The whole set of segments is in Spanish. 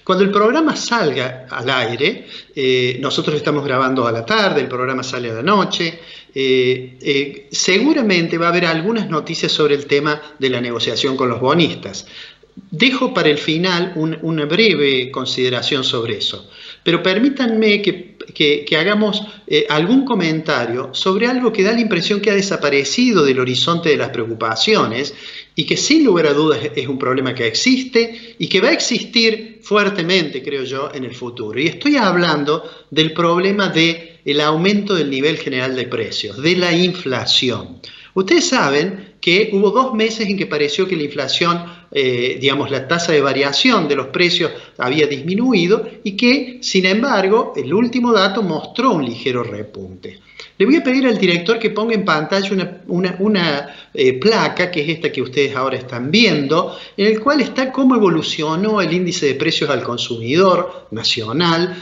Cuando el programa salga al aire, nosotros estamos grabando a la tarde, el programa sale a la noche, seguramente va a haber algunas noticias sobre el tema de la negociación con los bonistas. Dejo para el final una breve consideración sobre eso, pero permítanme que hagamos algún comentario sobre algo que da la impresión que ha desaparecido del horizonte de las preocupaciones y que sin lugar a dudas es un problema que existe y que va a existir fuertemente, creo yo, en el futuro. Y estoy hablando del problema del aumento del nivel general de precios, de la inflación. Ustedes saben que hubo 2 meses en que pareció que la inflación, digamos, la tasa de variación de los precios había disminuido y que, sin embargo, el último dato mostró un ligero repunte. Le voy a pedir al director que ponga en pantalla una placa, que es esta que ustedes ahora están viendo, en el cual está cómo evolucionó el índice de precios al consumidor nacional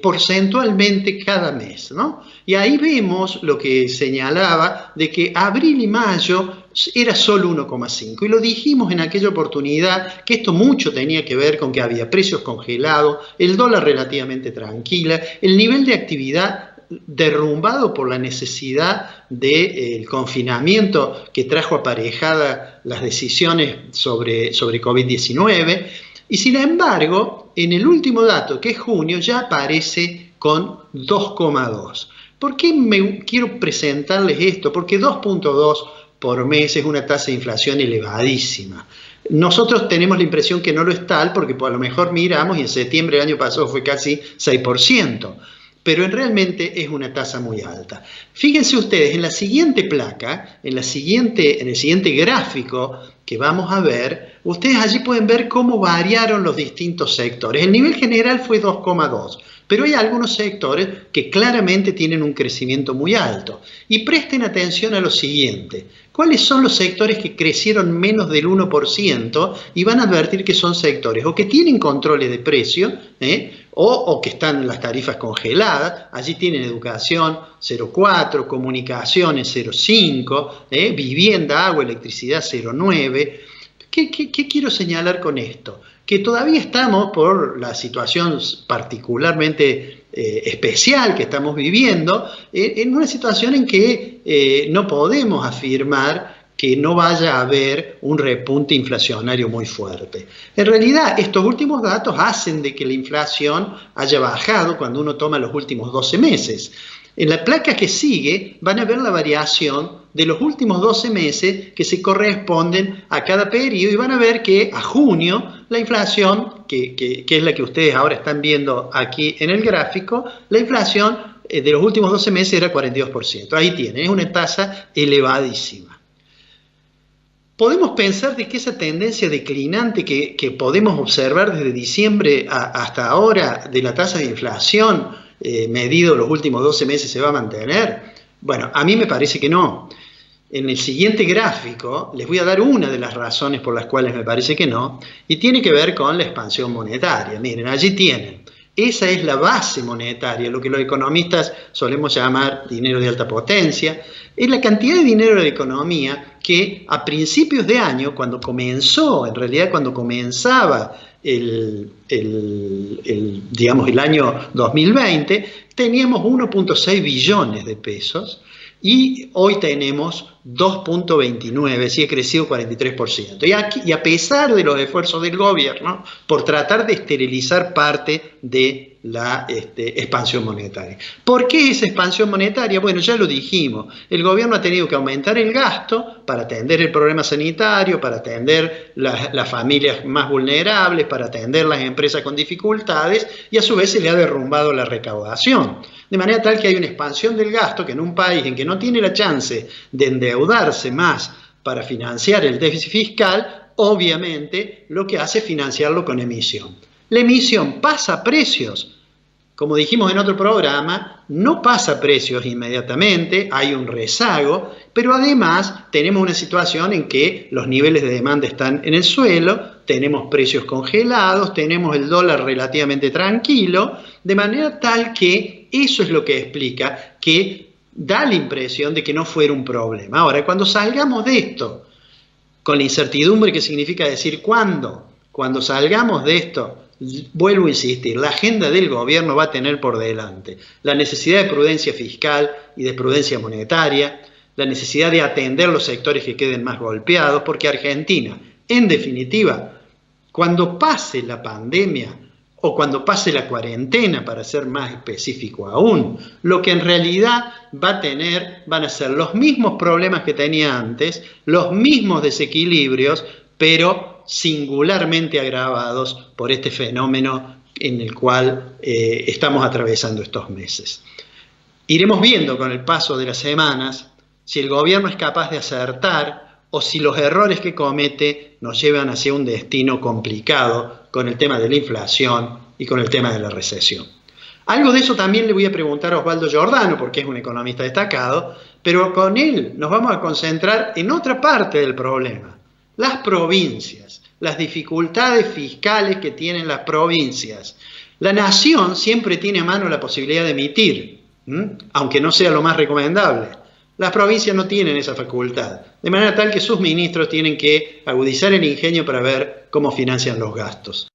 porcentualmente cada mes, ¿no? Y ahí vemos lo que señalaba de que abril y mayo era solo 1,5. Y lo dijimos en aquella oportunidad que esto mucho tenía que ver con que había precios congelados, el dólar relativamente tranquila, el nivel de actividad derrumbado por la necesidad del confinamiento que trajo aparejada las decisiones sobre COVID-19. Y sin embargo, en el último dato, que es junio, ya aparece con 2,2. ¿Por qué quiero presentarles esto? Porque 2,2 por mes es una tasa de inflación elevadísima. Nosotros tenemos la impresión que no lo es tal porque a lo mejor miramos y en septiembre del año pasado fue casi 6%, pero realmente es una tasa muy alta. Fíjense ustedes, en la siguiente placa, en el siguiente gráfico que vamos a ver, ustedes allí pueden ver cómo variaron los distintos sectores. El nivel general fue 2,2. Pero hay algunos sectores que claramente tienen un crecimiento muy alto. Y presten atención a lo siguiente. ¿Cuáles son los sectores que crecieron menos del 1%? Y van a advertir que son sectores o que tienen controles de precio, o que están en las tarifas congeladas. Allí tienen educación 0,4, comunicaciones 0,5, vivienda, agua, electricidad 0,9. ¿Qué quiero señalar con esto? Que todavía estamos, por la situación particularmente especial que estamos viviendo, en una situación en que no podemos afirmar que no vaya a haber un repunte inflacionario muy fuerte. En realidad, estos últimos datos hacen de que la inflación haya bajado cuando uno toma los últimos 12 meses. En la placa que sigue van a ver la variación de los últimos 12 meses que se corresponden a cada periodo y van a ver que a junio la inflación, que es la que ustedes ahora están viendo aquí en el gráfico, la inflación de los últimos 12 meses era 42%. Ahí tienen, es una tasa elevadísima. Podemos pensar de que esa tendencia declinante que podemos observar desde diciembre hasta ahora de la tasa de inflación medido los últimos 12 meses se va a mantener. Bueno, a mí me parece que no. En el siguiente gráfico les voy a dar una de las razones por las cuales me parece que no, y tiene que ver con la expansión monetaria. Miren, allí tienen. Esa es la base monetaria, lo que los economistas solemos llamar dinero de alta potencia. Es la cantidad de dinero de la economía que a principios de año, cuando comenzaba digamos, el año 2020, teníamos 1,6 billones de pesos y hoy tenemos 2,29, sí, ha crecido 43%. Y a pesar de los esfuerzos del gobierno por tratar de esterilizar parte de la expansión monetaria. ¿Por qué esa expansión monetaria? Bueno, ya lo dijimos, el gobierno ha tenido que aumentar el gasto para atender el problema sanitario, para atender las familias más vulnerables, para atender las empresas con dificultades, y a su vez se le ha derrumbado la recaudación. De manera tal que hay una expansión del gasto que en un país en que no tiene la chance de endeudarse más para financiar el déficit fiscal, obviamente lo que hace es financiarlo con emisión. La emisión pasa precios. Como dijimos en otro programa, no pasa precios inmediatamente, hay un rezago, pero además tenemos una situación en que los niveles de demanda están en el suelo, tenemos precios congelados, tenemos el dólar relativamente tranquilo, de manera tal que eso es lo que explica que da la impresión de que no fuera un problema. Ahora, cuando salgamos de esto, con la incertidumbre que significa decir cuándo, cuando salgamos de esto, vuelvo a insistir, la agenda del gobierno va a tener por delante la necesidad de prudencia fiscal y de prudencia monetaria, la necesidad de atender los sectores que queden más golpeados, porque Argentina, en definitiva, cuando pase la pandemia o cuando pase la cuarentena, para ser más específico aún, lo que en realidad va a tener van a ser los mismos problemas que tenía antes, los mismos desequilibrios, pero singularmente agravados por este fenómeno en el cual estamos atravesando estos meses. Iremos viendo con el paso de las semanas si el gobierno es capaz de acertar o si los errores que comete nos llevan hacia un destino complicado con el tema de la inflación y con el tema de la recesión. Algo de eso también le voy a preguntar a Osvaldo Giordano, porque es un economista destacado, pero con él nos vamos a concentrar en otra parte del problema: las provincias, las dificultades fiscales que tienen las provincias. La nación siempre tiene a mano la posibilidad de emitir, aunque no sea lo más recomendable. Las provincias no tienen esa facultad, de manera tal que sus ministros tienen que agudizar el ingenio para ver cómo financian los gastos.